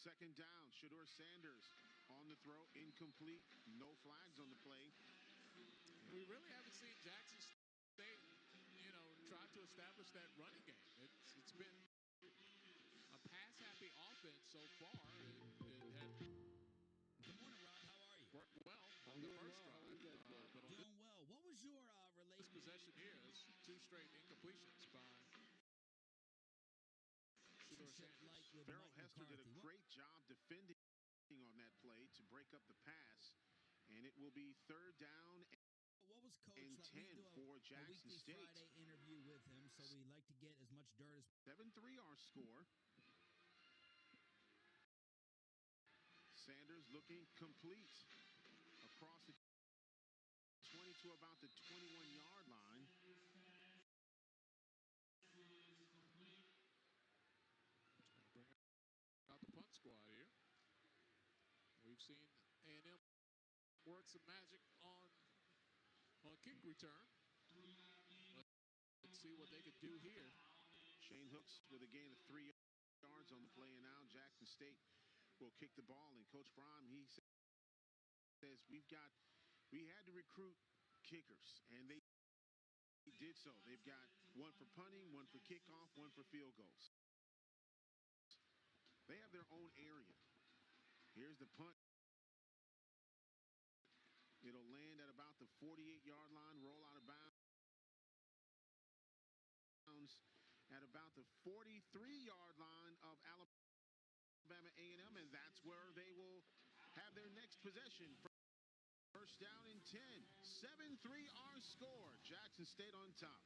Second down, Shedeur Sanders on the throw, incomplete, no flags on the play. We really haven't seen Jackson State, try to establish that running game. It's been a pass-happy offense so far. It had Good morning, Rob. How are you? worked well on the first drive. But on Doing well. What was your this relation? possession here is 2 straight incompletions by Shedeur Sanders. Like with Farrell Mike Hester did a McCarthy. great job defending on that play to break up the pass, and it will be third down What was Coach and like? 10 We do for a Jackson weekly State. Friday interview with him, so we like to get as much dirt as 7-3 our score. Sanders looking complete across the 20 to about the 21-yard line. Bring out the punt squad here. We've seen A&M work some magic on kick return. Let's see what they could do here. Shane Hooks with a gain of 3 yards on the play, and now Jackson State will kick the ball. And Coach Brown, he says we had to recruit kickers, and they did so. They've got one for punting, one for kickoff, one for field goals. They have their own area. Here's the punt. It'll land at about the 48-yard line, roll out of bounds at about the 43-yard line of Alabama A&M, and that's where they will have their next possession. First down and 10. 7-3 our score. Jackson State on top.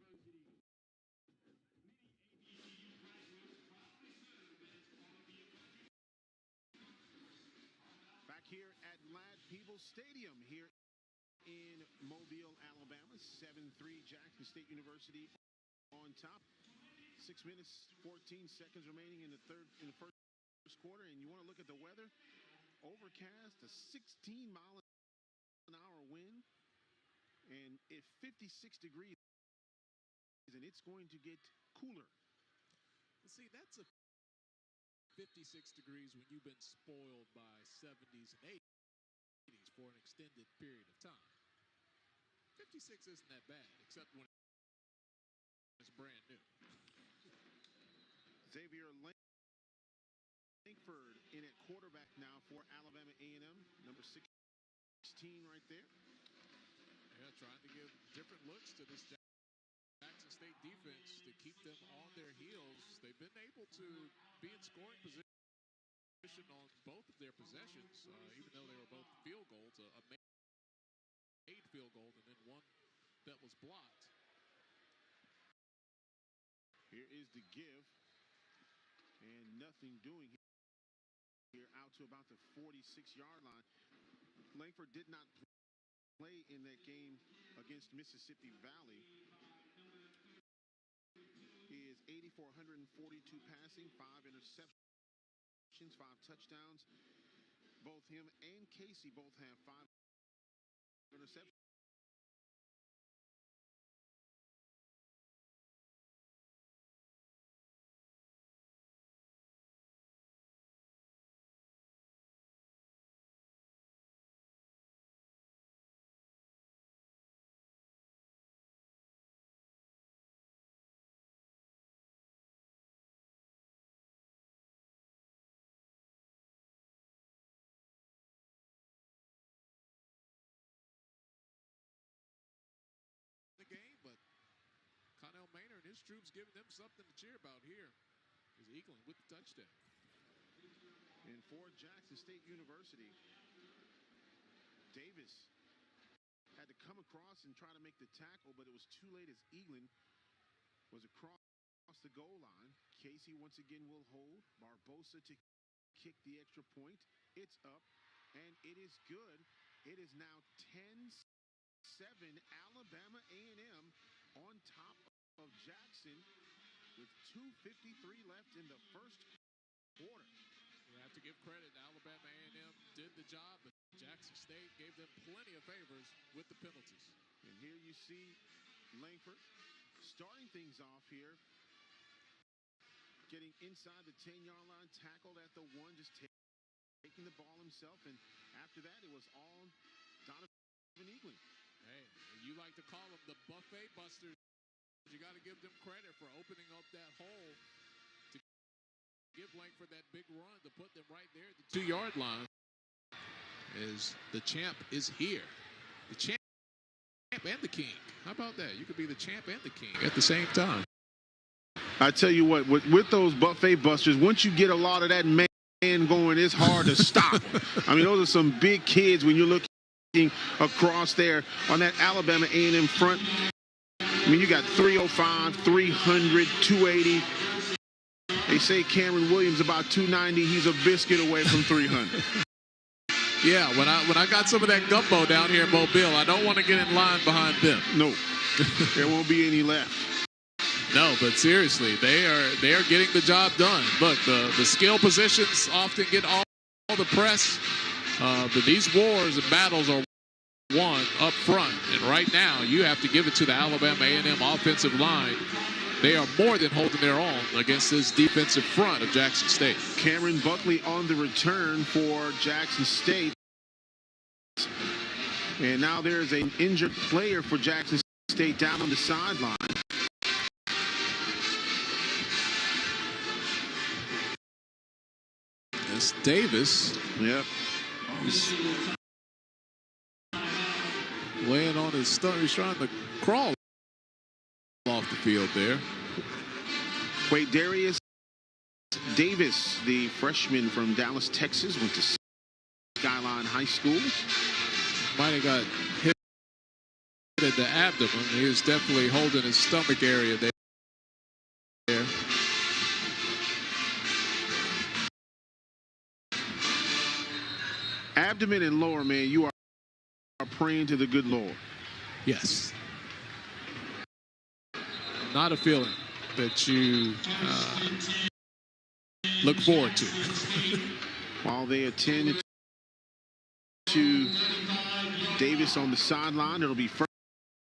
University. Many HBCU graduates proudly serve as quality of Back here at Ladd Peebles Stadium here in Mobile, Alabama. 7-3 Jackson State University on top. 6 minutes, 14 seconds remaining in the first quarter. And you want to look at the weather. Overcast, a 16-mile-an-hour wind, and it's 56 degrees, and it's going to get cooler. See, that's a 50 56 degrees when you've been spoiled by 70s and 80s for an extended period of time. 56 isn't that bad, except when it's brand new. Xavier Langford in at quarterback now for Alabama A&M, number 16 right there. Yeah, trying to give different looks to this Jackson State defense to keep them on their heels. They've been able to be in scoring position on both of their possessions, even though they were both field goals, a made field goal and then one that was blocked. Here is the give, and nothing doing here out to about the 46-yard line. Langford did not play in that game against Mississippi Valley. He is 80 for 142 passing, 5 interceptions, 5 touchdowns. Both him and Casey both have 5 interceptions. The game, but Connell Maynard and his troops giving them something to cheer about here is Eaglin with the touchdown. And for Jackson State University, Davis had to come across and try to make the tackle, but it was too late as Eaglin was across the goal line. Casey once again will hold. Barbosa to kick the extra point. It's up, and it is good. It is now 10-7 Alabama A&M on top of Jackson with 2:53 left in the first quarter. You have to give credit. Alabama A&M did the job, but Jackson State gave them plenty of favors with the penalties. And here you see Langford starting things off here, getting inside the 10-yard line, tackled at the 1, just taking the ball himself. And after that, it was all Donovan Eaglin. Hey, you like to call them the buffet busters. You got to give them credit for opening up that hole to give Langford that big run to put them right there at the 2-yard line. As the champ is here. The champ and the king. How about that? You could be the champ and the king at the same time. I tell you what, with those buffet busters, once you get a lot of that man going, it's hard to stop. I mean, those are some big kids when you're looking across there on that Alabama A&M front. I mean, you got 305, 300, 280. They say Cameron Williams about 290. He's a biscuit away from 300. Yeah, when I got some of that gumbo down here in Mobile, I don't want to get in line behind them. No, there won't be any left. No, but seriously, they are getting the job done. Look, the skill positions often get all the press, but these wars and battles are won up front. And right now, you have to give it to the Alabama A&M offensive line. They are more than holding their own against this defensive front of Jackson State. Cameron Buckley on the return for Jackson State. And now there's an injured player for Jackson State down on the sideline. It's Davis. Yep. He's laying on his stomach. He's trying to crawl off the field there. Wait, Darius Davis, the freshman from Dallas, Texas, went to Skyline High School. Might have got hit at the abdomen. He was definitely holding his stomach area there. Abdomen and lower, man, you are praying to the good Lord. Yes. Not a feeling that you look forward to. While they attend to Davis on the sideline, it'll be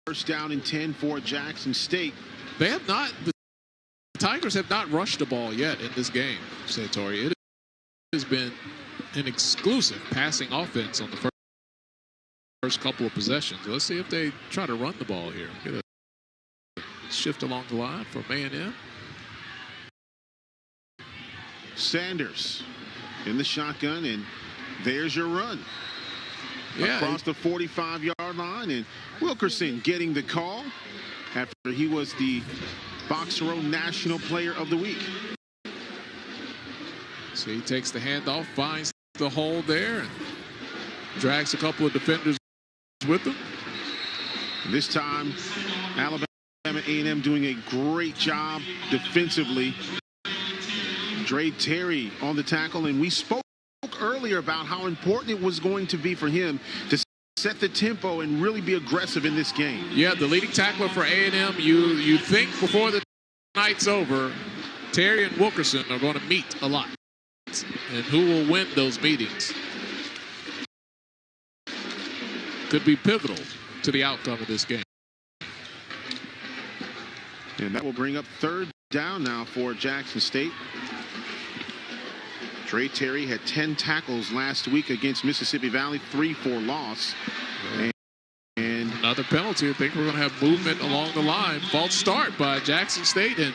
first down and 10 for Jackson State. They have not, the Tigers have not rushed the ball yet in this game, Santori. has been an exclusive passing offense on the first couple of possessions. Let's see if they try to run the ball here. Get a shift along the line from A&M. Sanders in the shotgun, and there's your run. Yeah, across the 45-yard line, and Wilkerson getting the call after he was the Box Row National Player of the Week. So he takes the handoff, finds the hole there, and drags a couple of defenders with him. This time, Alabama A&M doing a great job defensively. Dre Terry on the tackle, and we spoke earlier about how important it was going to be for him to set the tempo and really be aggressive in this game. Yeah, the leading tackler for A&M, you think before the night's over, Terry and Wilkerson are going to meet a lot. And who will win those meetings could be pivotal to the outcome of this game. And that will bring up third down now for Jackson State. Dre Terry had 10 tackles last week against Mississippi Valley, 3 for loss. And another penalty. I think we're going to have movement along the line. False start by Jackson State. And,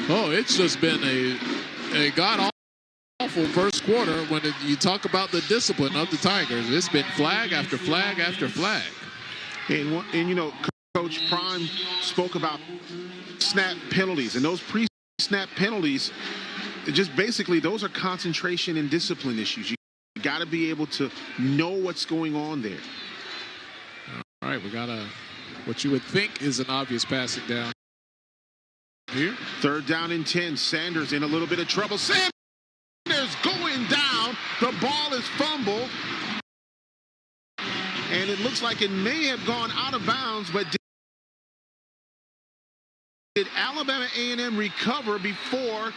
it's just been a god-awful first quarter when you talk about the discipline of the Tigers. It's been flag after flag after flag. And you know, Coach Prime spoke about snap penalties, and those pre-snap penalties, just basically those are concentration and discipline issues. You got to be able to know what's going on there. All right, we got what you would think is an obvious passing down here. Third down and 10. Sanders in a little bit of trouble. Sanders going down. The ball is fumbled. And it looks like it may have gone out of bounds, but did Alabama A&M recover before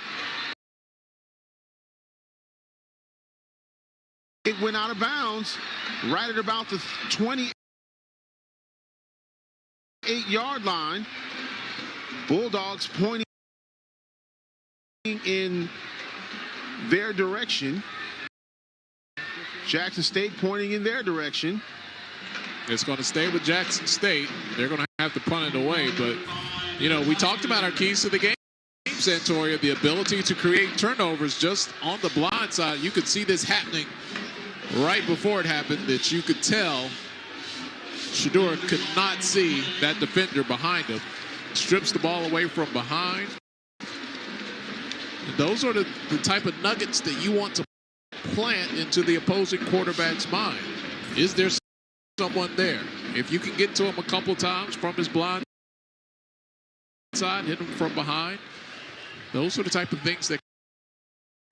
it went out of bounds? Right at about the 28-yard line. Bulldogs pointing in their direction. Jackson State pointing in their direction. It's going to stay with Jackson State. They're going to have to punt it away. But, you know, we talked about our keys to the game, Santoria, the ability to create turnovers just on the blind side. You could see this happening right before it happened, that you could tell Shedeur could not see that defender behind him. Strips the ball away from behind. And those are the type of nuggets that you want to plant into the opposing quarterback's mind. Is there someone there? If you can get to him a couple times from his blind side, hit him from behind, those are the type of things that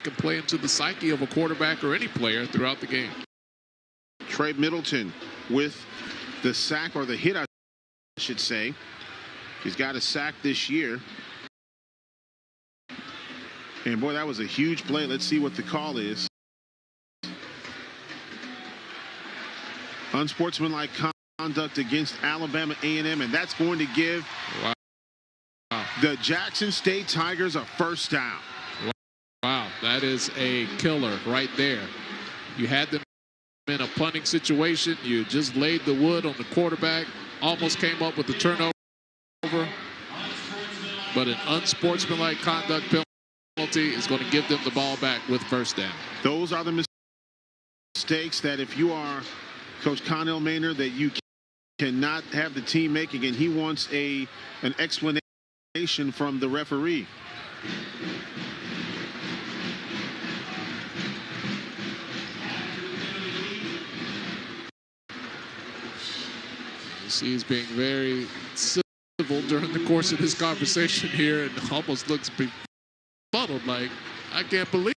can play into the psyche of a quarterback or any player throughout the game. Trey Middleton with the sack, or the hit, I should say. He's got a sack this year. And boy, that was a huge play. Let's see what the call is. Unsportsmanlike conduct against Alabama A&M, and that's going to give the Jackson State Tigers a first down. Wow, that is a killer right there. You had them in a punting situation. You just laid the wood on the quarterback. Almost came up with the turnover. But an unsportsmanlike conduct penalty is going to give them the ball back with first down. Those are the mistakes that, if you are Coach Connell Maynard, that you cannot have the team making, and he wants an explanation from the referee. You see he's being very civil during the course of this conversation here, and almost looks befuddled, like, I can't believe